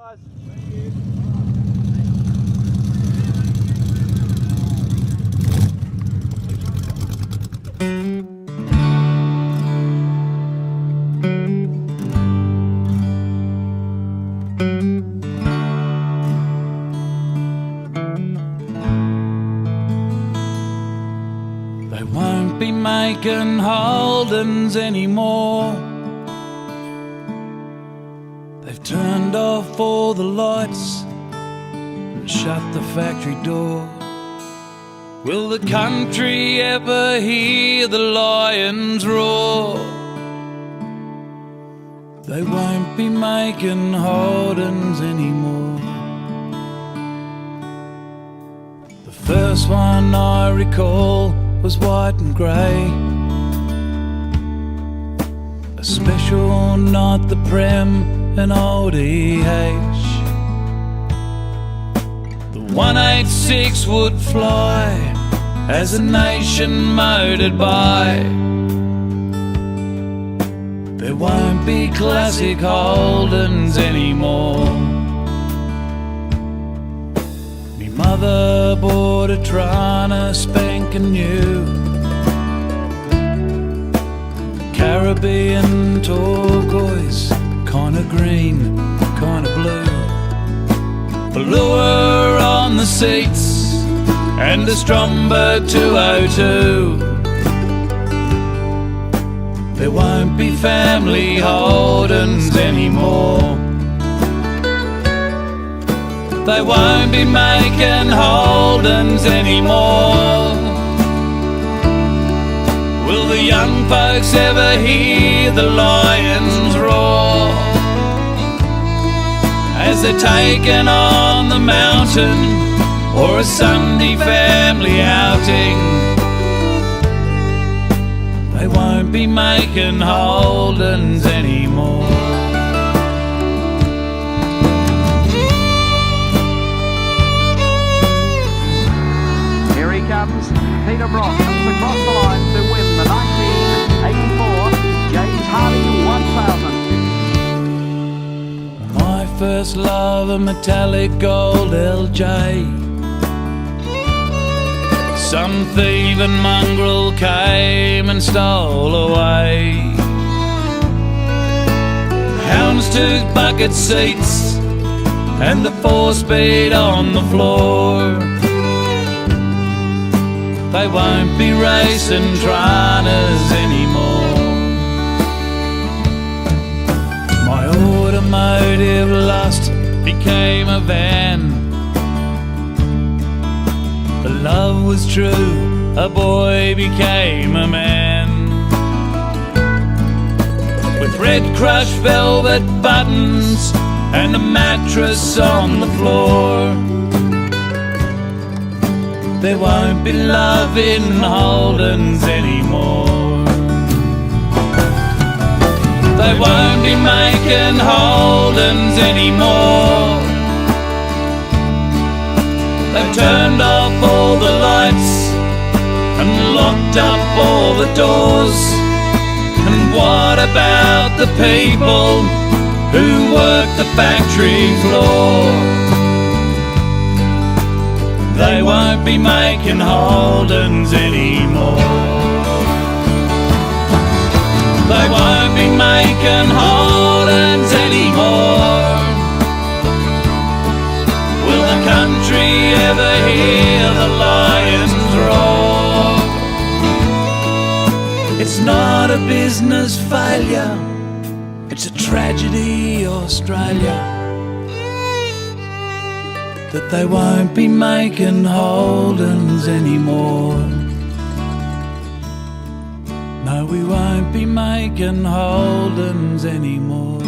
guys. They won't be making Holdens anymore. They've turned off all the lights and shut the factory door. Will the country ever hear the lions roar? They won't be making Holdens anymore. The first one I recall was white and grey, a special, not the Prem, an old EH. The 186 would fly as a nation motored by. There won't be classic Holdens anymore. Me mother bought a Trana spanking new, Caribbean turquoise, kinda green, kinda blue. Velour on the seats and a Stromberg 202. There won't be family Holdens anymore. They won't be making Holdens anymore. Will the young folks ever hear the lions roar as they're taken on the mountain or a Sunday family outing? They won't be making Holdens anymore. Here he comes. Peter Brock comes across the line to win the 1984 James Hardy 1000. My first love, a metallic gold LJ. Some thieving mongrel came and stole away. Hounds took bucket seats and the 4-speed on the floor. They won't be racing Tranas anymore. My automotive lust became a van. The love was true, a boy became a man. With red crushed velvet buttons and a mattress on the floor. There won't be love in Holdens anymore. They won't be making Holdens anymore. They've turned off all the lights and locked up all the doors. And what about the people who work the factory floor? They won't be making Holdens anymore. They won't be making Holdens anymore. Will the country ever hear the lions roar? It's not a business failure, it's a tragedy, Australia, that they won't be making Holdens anymore. No, we won't be making Holdens anymore.